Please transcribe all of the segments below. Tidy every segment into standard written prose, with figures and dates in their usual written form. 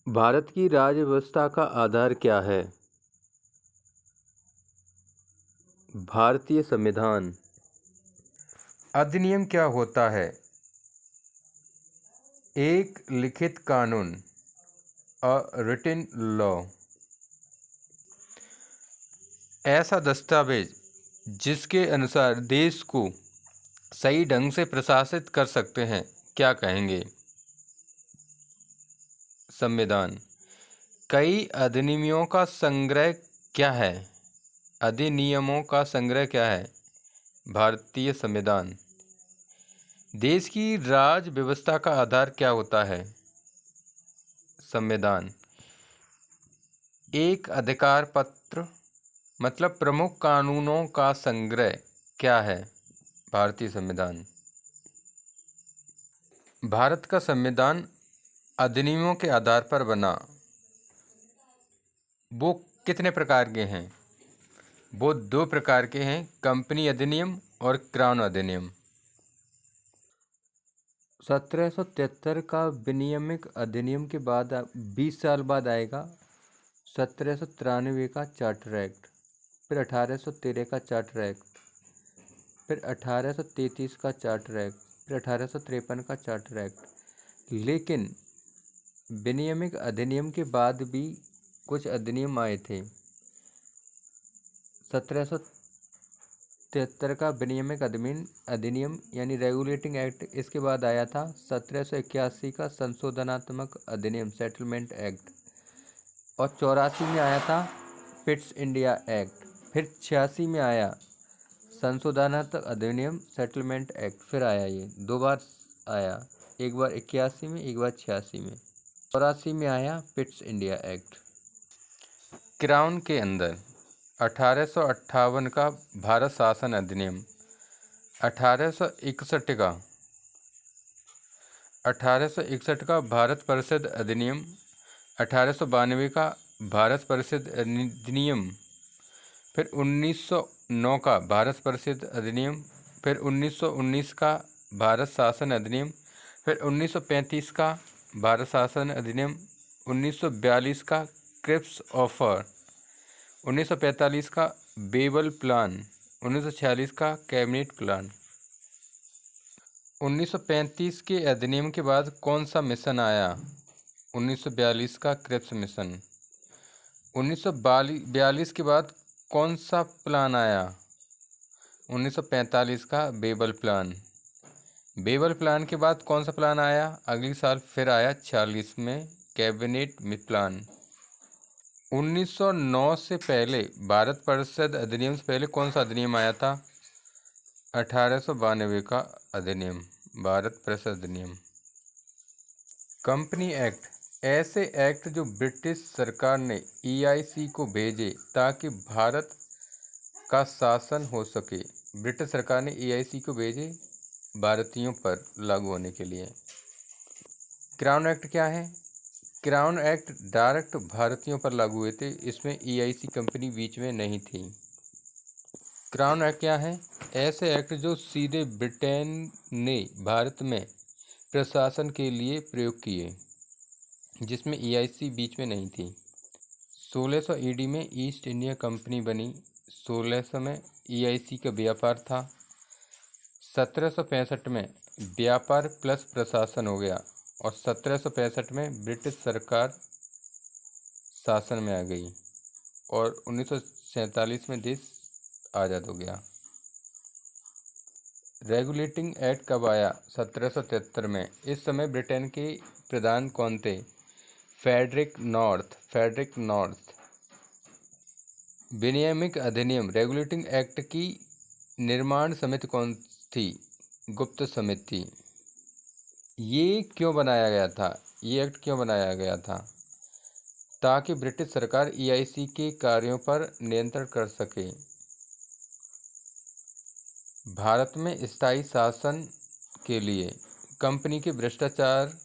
भारत की राज्य व्यवस्था का आधार क्या है? भारतीय संविधान। अधिनियम क्या होता है? एक लिखित कानून, अ रिटन लॉ। ऐसा दस्तावेज जिसके अनुसार देश को सही ढंग से प्रशासित कर सकते हैं, क्या कहेंगे? संविधान। कई अधिनियमों का संग्रह क्या है? अधिनियमों का संग्रह क्या है? भारतीय संविधान। देश की राज्य व्यवस्था का आधार क्या होता है? संविधान। एक अधिकार पत्र मतलब प्रमुख कानूनों का संग्रह क्या है? भारतीय संविधान। भारत का संविधान अधिनियमों के आधार पर बना। वो कितने प्रकार के हैं? वो दो प्रकार के हैं, कंपनी अधिनियम और क्राउन अधिनियम। 1773 का विनियमिक अधिनियम के बाद 20 साल बाद आएगा 1793 का चार्टर एक्ट, फिर 1813 का चार्टर एक्ट, फिर 1833 का चार्टर एक्ट, फिर 1853 का चार्टर एक्ट। लेकिन विनियमिक अधिनियम के बाद भी कुछ अधिनियम आए थे। 1773 का विनियमिक अधिनियम यानी रेगुलेटिंग एक्ट, इसके बाद आया था 1781 का संशोधनात्मक अधिनियम सेटलमेंट एक्ट, और 84 में आया था पिट्स इंडिया एक्ट, फिर 86 में आया संशोधनात्मक अधिनियम सेटलमेंट एक्ट, फिर आया ये दो बार आया, एक बार 81 में, एक बार 86 में। 84 में आया पिट्स इंडिया एक्ट। क्राउन के अंदर 1858 का भारत शासन अधिनियम, 1861 का 1861 का भारत परिषद अधिनियम, 1892 का भारत परिषद अधिनियम, फिर 1909 का भारत परिषद अधिनियम, फिर 1919 का भारत शासन अधिनियम, फिर 1935 का भारत शासन अधिनियम, 1942 का क्रिप्स ऑफर, 1945 का बेबल प्लान, 1946 का कैबिनेट प्लान। 1935 के अधिनियम के बाद कौन सा मिशन आया? 1942 का क्रिप्स मिशन। 1942 के बाद कौन सा प्लान आया? 1945 का बेबल प्लान। बेबल प्लान के बाद कौन सा प्लान आया? अगले साल फिर आया 46 में कैबिनेट प्लान। 1909 से पहले भारत परिषद अधिनियम से पहले कौन सा अधिनियम आया था? 1892 का अधिनियम, भारत परिषद अधिनियम। कंपनी एक्ट, ऐसे एक्ट जो ब्रिटिश सरकार ने EIC को भेजे ताकि भारत का शासन हो सके। ब्रिटिश सरकार ने EIC को भेजे भारतीयों पर लागू होने के लिए। क्राउन एक्ट क्या है? क्राउन एक्ट डायरेक्ट भारतीयों पर लागू हुए थे, इसमें EIC कंपनी बीच में नहीं थी। क्राउन एक्ट क्या है? ऐसे एक्ट जो सीधे ब्रिटेन ने भारत में प्रशासन के लिए प्रयोग किए, जिसमें EIC बीच में नहीं थी। 1600 AD में ईस्ट इंडिया कंपनी बनी। 1600 में EIC का व्यापार था। 1765 में व्यापार प्लस प्रशासन हो गया और 1765 में ब्रिटिश सरकार शासन में आ गई और 1947 में देश आज़ाद हो गया। रेगुलेटिंग एक्ट कब आया? 1773 में। इस समय ब्रिटेन के प्रधान कौन थे? Frederick north. विनियमिक अधिनियम रेगुलेटिंग एक्ट की निर्माण समिति कौन थी? गुप्त समिति। ये क्यों बनाया गया था? ये एक्ट क्यों बनाया गया था? ताकि ब्रिटिश सरकार EIC के कार्यों पर नियंत्रण कर सके। भारत में स्थायी शासन के लिए, कंपनी के भ्रष्टाचार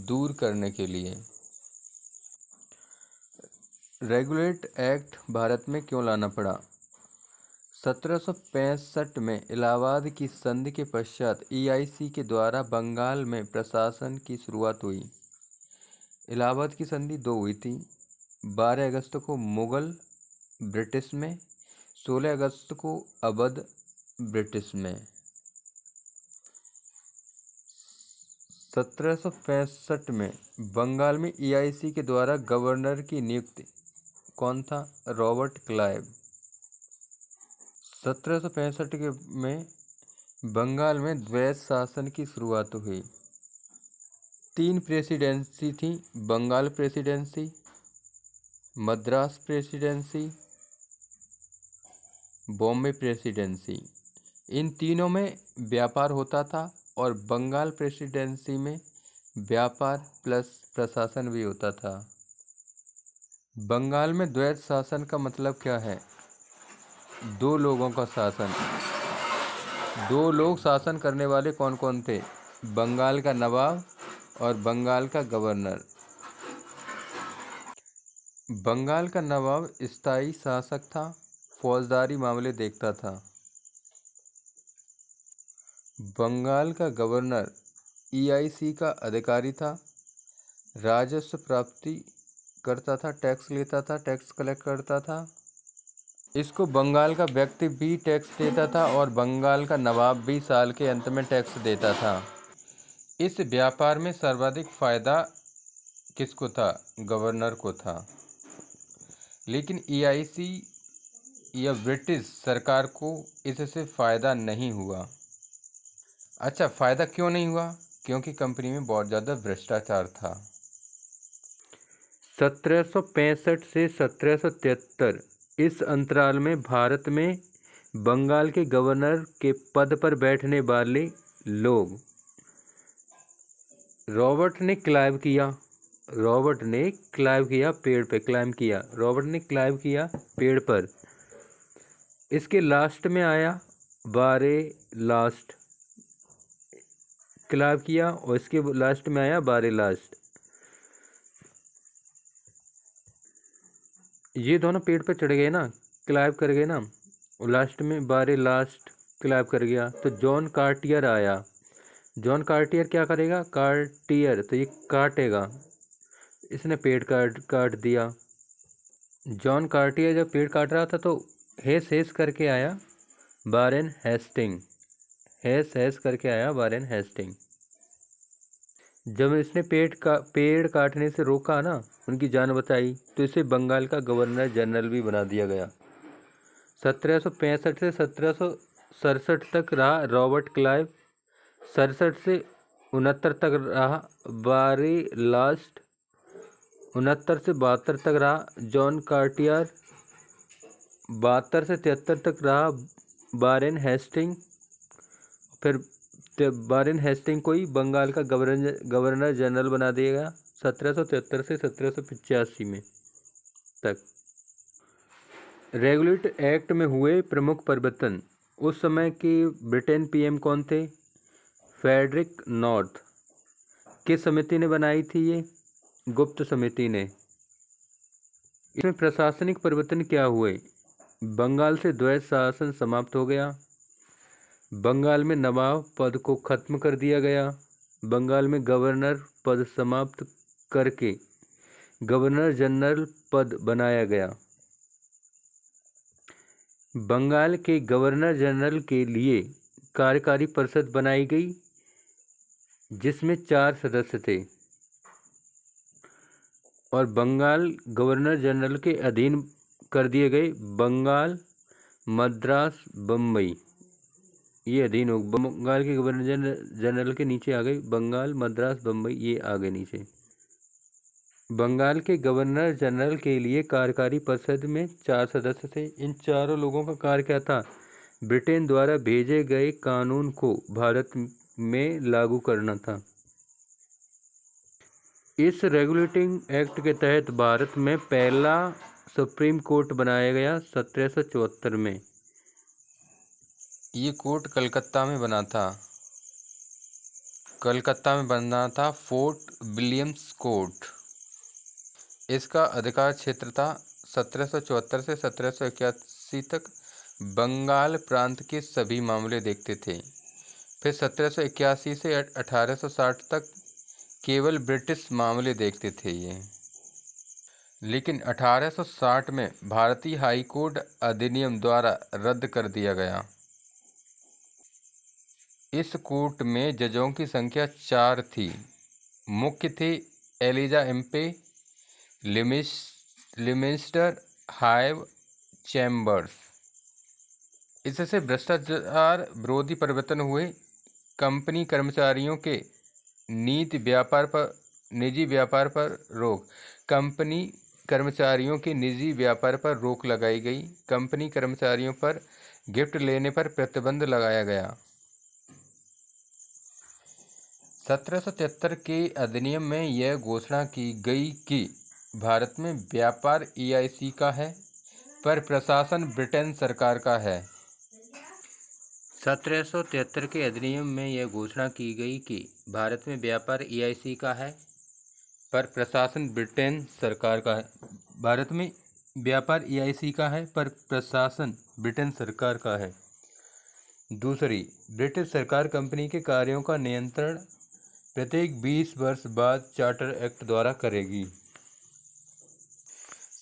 दूर करने के लिए। रेगुलेट एक्ट भारत में क्यों लाना पड़ा? 1765 में इलाहाबाद की संधि के पश्चात EIC के द्वारा बंगाल में प्रशासन की शुरुआत हुई। इलाहाबाद की संधि 2 हुई थी। 12 अगस्त को मुगल ब्रिटिश में, 16 अगस्त को अवध ब्रिटिश में। 1765 में बंगाल में EIC के द्वारा गवर्नर की नियुक्ति कौन था? Robert Clive. 1765 में बंगाल में द्वैत शासन की शुरुआत हुई। 3 प्रेसिडेंसी थी, Bengal presidency, Madras presidency, Bombay presidency. इन तीनों में व्यापार होता था और बंगाल प्रेसिडेंसी में व्यापार प्लस प्रशासन भी होता था। बंगाल में द्वैत शासन का मतलब क्या है? 2 लोगों का शासन। 2 लोग शासन करने वाले कौन कौन थे? बंगाल का नवाब और बंगाल का गवर्नर। बंगाल का नवाब स्थायी शासक था, फौजदारी मामले देखता था। बंगाल का गवर्नर EIC का अधिकारी था, राजस्व प्राप्ति करता था, टैक्स लेता था, टैक्स कलेक्ट करता था। इसको बंगाल का व्यक्ति भी टैक्स देता था और बंगाल का नवाब भी साल के अंत में टैक्स देता था। इस व्यापार में सर्वाधिक फायदा किसको था? गवर्नर को था। लेकिन EIC या ब्रिटिश सरकार को इससे फायदा नहीं हुआ। अच्छा, फायदा क्यों नहीं हुआ? क्योंकि कंपनी में बहुत ज़्यादा भ्रष्टाचार था। 1765 से 1773 इस अंतराल में भारत में बंगाल के गवर्नर के पद पर बैठने वाले लोग रॉबर्ट ने क्लाइव किया पेड़ पे क्लाइम किया। रॉबर्ट ने क्लाइव किया पेड़ पर। इसके लास्ट में आया बारे लास्ट। क्लाइव किया और इसके लास्ट में आया बारे लास्ट। ये दोनों पेड़ पे चढ़ गए ना, क्लाइव कर गए ना, और लास्ट में बारे लास्ट क्लाइव कर गया। तो जॉन कार्टियर आया। जॉन कार्टियर क्या करेगा? कार्टियर तो ये काटेगा, इसने पेड़ काट दिया। जॉन कार्टियर जब पेड़ काट रहा था तो हेस करके आया वारेन हेस्टिंग। हेस करके आया वारेन हेस्टिंग। जब इसने पेड़ काटने से रोका ना, उनकी जान बचाई, तो इसे बंगाल का गवर्नर जनरल भी बना दिया गया। 1765 से 1767 तक रहा रॉबर्ट क्लाइव। 67 से 69 तक रहा बारे लास्ट। 69 से 72 तक रहा जॉन कार्टियर। 72 से 73 तक रहा वारेन हेस्टिंग। फिर वारेन हेस्टिंग को ही बंगाल का गवर्नर जनरल बना दिया गया 1773 से 1785 में तक। रेगुलेटर एक्ट में हुए प्रमुख परिवर्तन। उस समय के ब्रिटेन PM कौन थे? Frederick North. किस समिति ने बनाई थी ये? गुप्त समिति ने। इसमें प्रशासनिक परिवर्तन क्या हुए? बंगाल से द्वैत शासन समाप्त हो गया। बंगाल में नवाब पद को खत्म कर दिया गया। बंगाल में गवर्नर पद समाप्त करके गवर्नर जनरल पद बनाया गया। बंगाल के गवर्नर जनरल के लिए कार्यकारी परिषद बनाई गई जिसमें 4 सदस्य थे और बंगाल गवर्नर जनरल के अधीन कर दिए गए। बंगाल, मद्रास, बम्बई ये अधीन हो। बंगाल के गवर्नर जनरल के नीचे आ गई बंगाल, मद्रास, बम्बई, ये आ गए नीचे। बंगाल के गवर्नर जनरल के लिए कार्यकारी परिषद में 4 सदस्य थे। इन चारों लोगों का कार्य क्या था? ब्रिटेन द्वारा भेजे गए कानून को भारत में लागू करना था। इस रेगुलेटिंग एक्ट के तहत भारत में पहला सुप्रीम कोर्ट बनाया गया 1774 में। ये कोर्ट कलकत्ता में बना था। कलकत्ता में बना था फोर्ट विलियम्स कोर्ट। इसका अधिकार क्षेत्र था 1774 से 1781 तक बंगाल प्रांत के सभी मामले देखते थे। फिर 1781 से 1860 तक केवल ब्रिटिश मामले देखते थे ये। लेकिन 1860 में भारतीय हाई कोर्ट अधिनियम द्वारा रद्द कर दिया गया। इस कोर्ट में जजों की संख्या 4 थी। मुख्य थे एलिजा एम्पे, लिमिस्टर, हाइव, चैम्बर्स। इससे भ्रष्टाचार विरोधी परिवर्तन हुए। कंपनी कर्मचारियों के निजी व्यापार पर रोक। कंपनी कर्मचारियों के निजी व्यापार पर रोक लगाई गई। कंपनी कर्मचारियों पर गिफ्ट लेने पर प्रतिबंध लगाया गया। 1773 के अधिनियम में यह घोषणा की गई कि भारत में व्यापार EIC का है, पर प्रशासन ब्रिटेन सरकार का है। 1773 के अधिनियम में यह घोषणा की गई कि भारत में व्यापार EIC का है, पर प्रशासन ब्रिटेन सरकार का है। भारत में व्यापार EIC का है, पर प्रशासन ब्रिटेन सरकार का है। दूसरी, ब्रिटिश सरकार कंपनी के कार्यों का नियंत्रण प्रत्येक 20 वर्ष बाद चार्टर एक्ट द्वारा करेगी।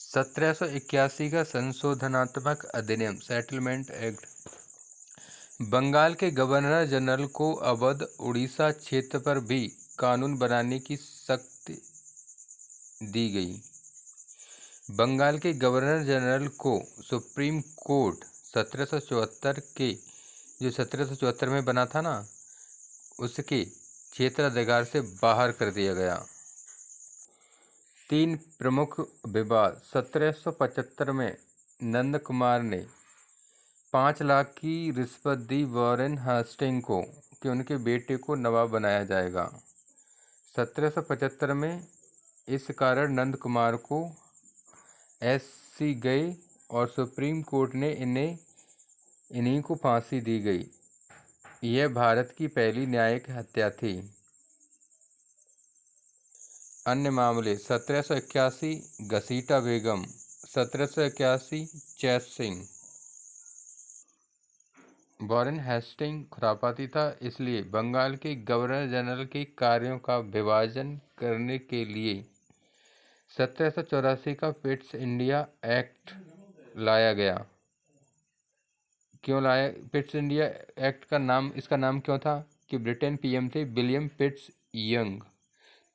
1781 का संशोधनात्मक अधिनियम सेटलमेंट एक्ट बंगाल के गवर्नर जनरल को अवध उड़ीसा क्षेत्र पर भी कानून बनाने की शक्ति दी गई। बंगाल के गवर्नर जनरल को सुप्रीम कोर्ट 1774 में बना था ना, उसके क्षेत्राधिकार से बाहर कर दिया गया। 3 प्रमुख विवाद। 1775 में नंद कुमार ने 5 लाख की रिश्वत दी वॉरेन हेस्टिंग को कि उनके बेटे को नवाब बनाया जाएगा। 1775 में इस कारण नंद कुमार को SC गए और सुप्रीम कोर्ट ने इन्हीं को फांसी दी गई। यह भारत की पहली न्यायिक हत्या थी। अन्य मामले। 1781 घसीटा बेगम। 1781 चैत सिंह। वॉरेन हेस्टिंग खुरापाती था, इसलिए बंगाल के गवर्नर जनरल के कार्यों का विभाजन करने के लिए 1784 का पिट्स इंडिया एक्ट लाया गया। क्यों लाया पिट्स इंडिया एक्ट इसका नाम क्यों था कि ब्रिटेन PM थे विलियम पिट्स यंग,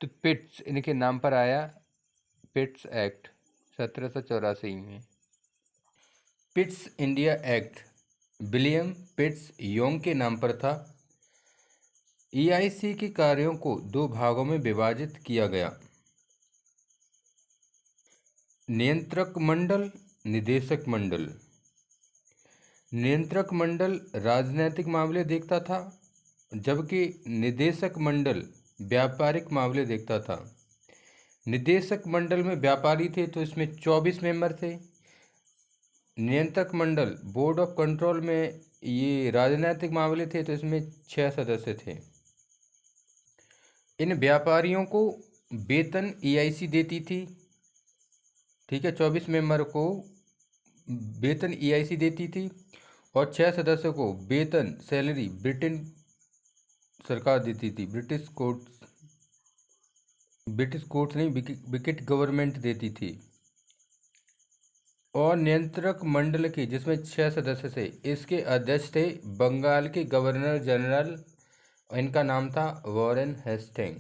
तो पिट्स इनके नाम पर आया पिट्स एक्ट 1784 में। Pitts India act William Pitts young के नाम पर था। EIC के कार्यों को 2 भागों में विभाजित किया गया। नियंत्रक मंडल, निदेशक मंडल। नियंत्रक मंडल राजनीतिक मामले देखता था, जबकि निदेशक मंडल व्यापारिक मामले देखता था। निदेशक मंडल में व्यापारी थे तो इसमें 24 मेंबर थे। नियंत्रक मंडल बोर्ड ऑफ कंट्रोल में ये राजनीतिक मामले थे तो इसमें 6 सदस्य थे। इन व्यापारियों को वेतन EIC देती थी, ठीक है। 24 मेंबर को वेतन EIC देती थी और 6 सदस्यों को वेतन सैलरी ब्रिटेन सरकार देती थी। ब्रिटिश कोर्ट नहीं, ब्रिटिश गवर्नमेंट देती थी। और नियंत्रक मंडल के जिसमें 6 सदस्य थे, इसके अध्यक्ष थे बंगाल के गवर्नर जनरल, इनका नाम था Warren Hasting.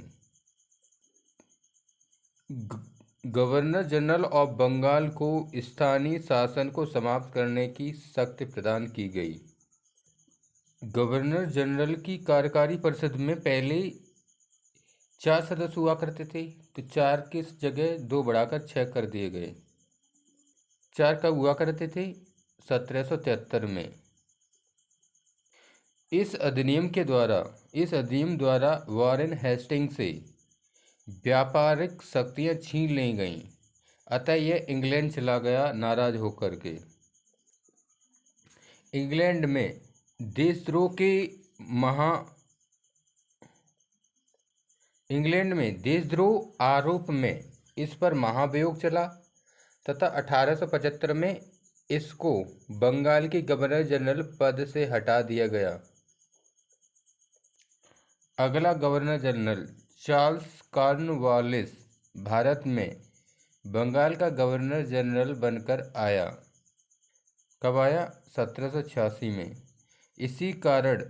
Governor general of Bengal को स्थानीय शासन को समाप्त करने की शक्ति प्रदान की गई। गवर्नर जनरल की कार्यकारी परिषद में पहले 4 सदस्य हुआ करते थे, तो 4 की जगह 2 बढ़ाकर 6 कर दिए गए। 4 कब हुआ करते थे? 1773 में। इस अधिनियम द्वारा वॉरेन हेस्टिंग से व्यापारिक शक्तियां छीन ली गईं, अतः यह इंग्लैंड चला गया नाराज होकर के। इंग्लैंड में देशद्रोह आरोप में इस पर महाभियोग चला तथा 1875 में इसको बंगाल के गवर्नर जनरल पद से हटा दिया गया। अगला governor general Charles Cornwallis Bharat में बंगाल का गवर्नर जनरल बनकर आया। कब आया? 1786 में। इसी कारण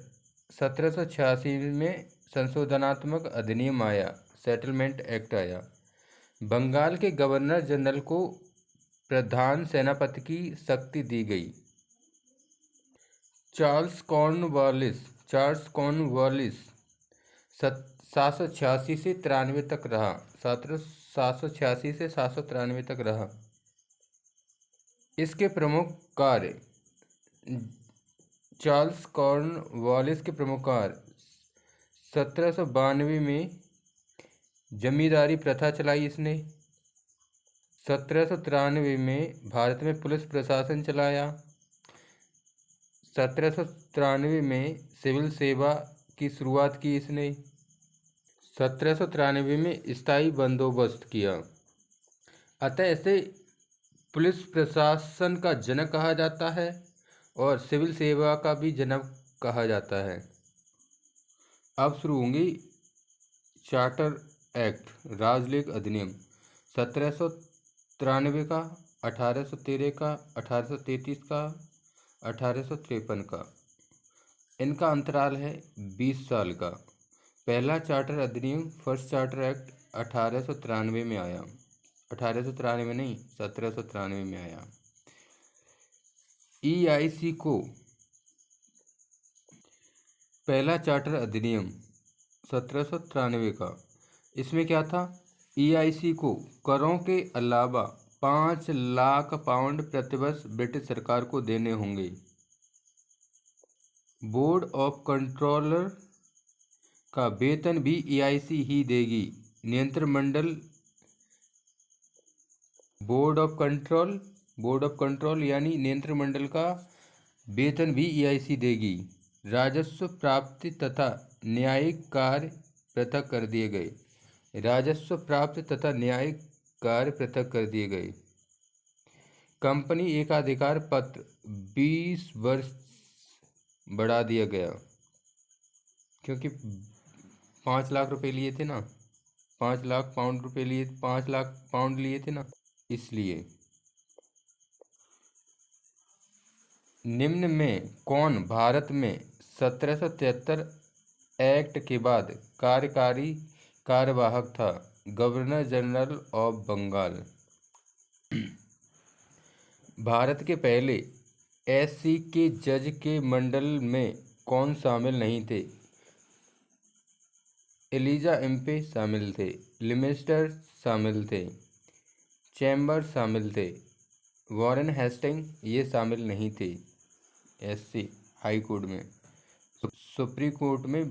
1786 में संशोधनात्मक अधिनियम आया, सेटलमेंट एक्ट आया। बंगाल के गवर्नर जनरल को प्रधान सेनापति की शक्ति दी गई। चार्ल्स कॉर्नवालिस 786 से 93 तक रहा। 786 से 793 तक रहा। इसके प्रमुख कार्य चार्ल्स कॉर्नवालिस के प्रमुख कार्य 1792 में जमींदारी प्रथा चलाई इसने। 1793 में भारत में पुलिस प्रशासन चलाया। 1793 में सिविल सेवा की शुरुआत की इसने। 1793 में स्थायी बंदोबस्त किया। अतः इसे पुलिस प्रशासन का जनक कहा जाता है और सिविल सेवा का भी जनक कहा जाता है। अब शुरू होंगी चार्टर एक्ट, राजलेख अधिनियम 1793 का, 1813 का, 1833 का, 1853 का। इनका अंतराल है 20 साल का। पहला चार्टर अधिनियम, फर्स्ट चार्टर एक्ट 1893 में आया। 1893 नहीं, 1793 में आया। EIC को पहला चार्टर अधिनियम 1793 का, इसमें क्या था? EIC को करों के अलावा 5 लाख पाउंड प्रतिवर्ष ब्रिटिश सरकार को देने होंगे। बोर्ड ऑफ कंट्रोलर का वेतन भी EIC ही देगी। नियंत्रण मंडल बोर्ड ऑफ कंट्रोल यानी नियंत्रण मंडल का वेतन भी EIC देगी। राजस्व प्राप्ति तथा न्यायिक कार्य पृथक कर दिए गए। राजस्व प्राप्ति तथा न्यायिक कार्य पृथक कर दिए गए। कंपनी एकाधिकार पत्र 20 वर्ष बढ़ा दिया गया, क्योंकि 5 लाख रुपए लिए थे ना, 5 लाख पाउंड लिए थे ना, इसलिए। निम्न में कौन भारत में 1773 एक्ट के बाद कार्यकारी कार्यवाहक था? Governor general of Bengal. Bharat के पहले SC के जज के मंडल में कौन शामिल नहीं थे? एलिजा एम्पे शामिल थे, लिमिस्टर शामिल थे, चैम्बर शामिल थे, वॉरेन हेस्टिंग ये शामिल नहीं थे। SC हाई कोर्ट में, सुप्रीम कोर्ट में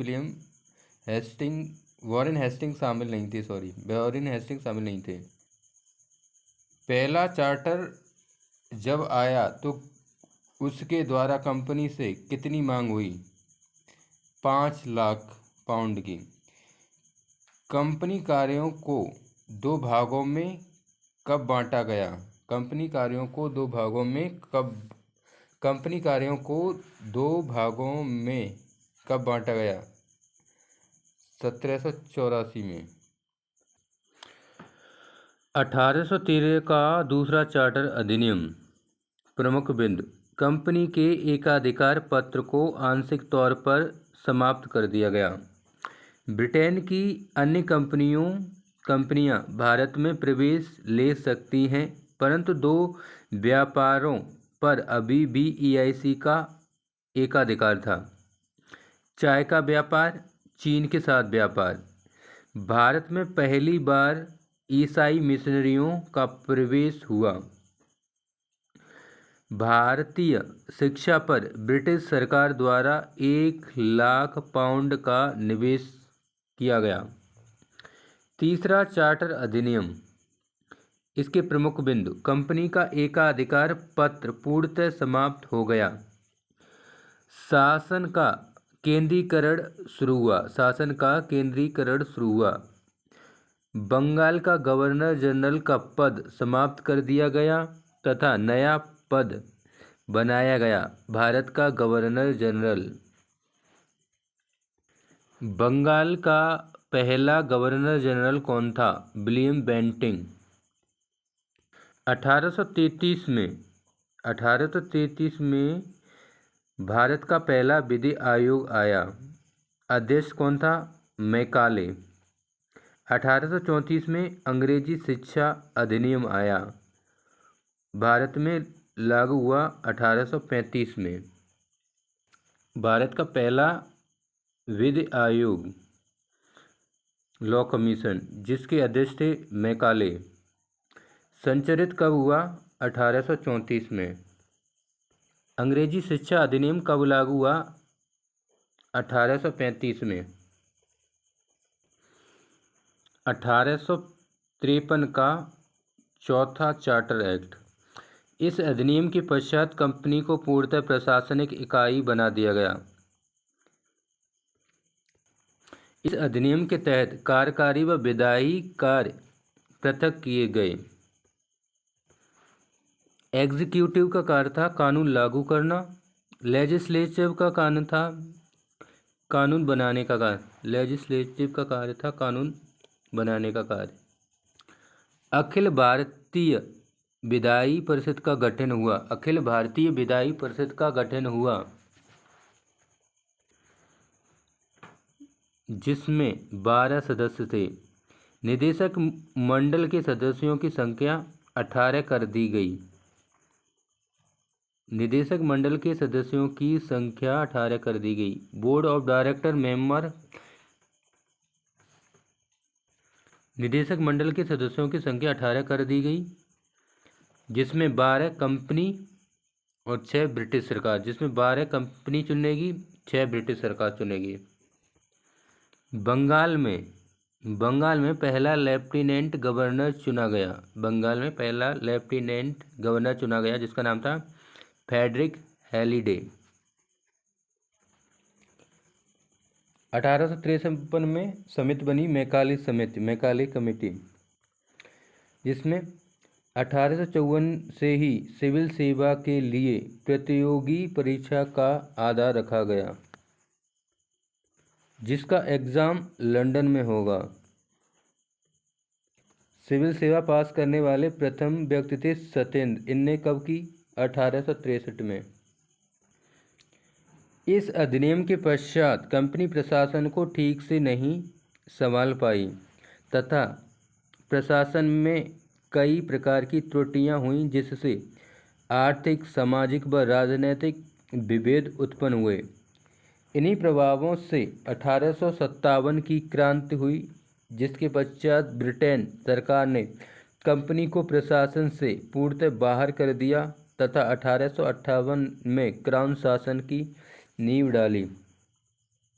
वॉरेन हेस्टिंग शामिल नहीं थे। वॉरेन हेस्टिंग शामिल नहीं थे। पहला चार्टर जब आया तो उसके द्वारा कंपनी से कितनी मांग हुई? 5 लाख पाउंड की। कंपनी कार्यों को 2 भागों में कब बांटा गया? कंपनी कार्यों को 2 भागों में कब बांटा गया? 1784 में। 1813 का दूसरा चार्टर अधिनियम। प्रमुख बिंदु: कंपनी के एकाधिकार पत्र को आंशिक तौर पर समाप्त कर दिया गया। ब्रिटेन की अन्य कंपनियां भारत में प्रवेश ले सकती हैं, परंतु 2 व्यापारों पर अभी भी EIC का एकाधिकार था। चाय का व्यापार, चीन के साथ व्यापार। भारत में पहली बार ईसाई मिशनरियों का प्रवेश हुआ। भारतीय शिक्षा पर ब्रिटिश सरकार द्वारा 1 लाख पाउंड का निवेश किया गया। तीसरा चार्टर अधिनियम। इसके प्रमुख बिंदु: कंपनी का एकाधिकार पत्र पूर्णतः समाप्त हो गया। शासन का केंद्रीकरण शुरू हुआ। बंगाल का गवर्नर जनरल का पद समाप्त कर दिया गया तथा नया पद बनाया गया, भारत का गवर्नर जनरल। बंगाल का पहला गवर्नर जनरल कौन था? William Bentinck. 1833 में भारत का पहला विधि आयोग आया। अध्यक्ष कौन था? मैकाले। 1834 में अंग्रेजी शिक्षा अधिनियम आया। भारत में लागू हुआ 1835 में। भारत का पहला विधि आयोग लॉ कमीशन जिसके अध्यक्ष थे मैकाले संचालित कब हुआ? 1834 में। अंग्रेजी शिक्षा अधिनियम कब लागू हुआ? 1835 में। 1853 का चौथा चार्टर एक्ट। इस अधिनियम के पश्चात कंपनी को पूर्णतः प्रशासनिक इकाई बना दिया गया। इस अधिनियम के तहत कार्यकारी व विधायी कार्य पृथक किए गए। एग्जीक्यूटिव का कार्य था कानून लागू करना। लेजिस्लेटिव का कार्य था कानून बनाने का कार्य। लेजिस्लेटिव का कार्य था कानून बनाने का कार्य। अखिल भारतीय विधायी परिषद का गठन हुआ। अखिल भारतीय विधायी परिषद का गठन हुआ जिसमें 12 सदस्य थे। निदेशक मंडल के सदस्यों की संख्या 18 कर दी गई। निदेशक मंडल के सदस्यों की संख्या 18 कर दी गई। Board of director member. निदेशक मंडल के सदस्यों की संख्या 18 कर दी गई जिसमें 12 कंपनी और 6 ब्रिटिश सरकार। जिसमें 12 कंपनी चुनेगी, 6 ब्रिटिश सरकार चुनेगी। बंगाल में पहला लेफ्टिनेंट गवर्नर चुना गया। बंगाल में पहला लेफ्टिनेंट गवर्नर चुना गया जिसका नाम था फ्रेडरिक हैलिडे। 1853 में समिति बनी मैकाले कमेटी जिसमें 1854 से ही सिविल सेवा के लिए प्रतियोगी परीक्षा का आधार रखा गया जिसका एग्ज़ाम लंदन में होगा। सिविल सेवा पास करने वाले प्रथम व्यक्ति थे सत्येंद्र। इनने कब की? 1863 में। इस अधिनियम के पश्चात कंपनी प्रशासन को ठीक से नहीं संभाल पाई तथा प्रशासन में कई प्रकार की त्रुटियां हुईं जिससे आर्थिक, सामाजिक व राजनीतिक विभेद उत्पन्न हुए। इन्हीं प्रभावों से 1857 की क्रांति हुई जिसके पश्चात ब्रिटेन सरकार ने कंपनी को प्रशासन से पूर्णतः बाहर कर दिया तथा 1858 में क्राउन शासन की नींव डाली।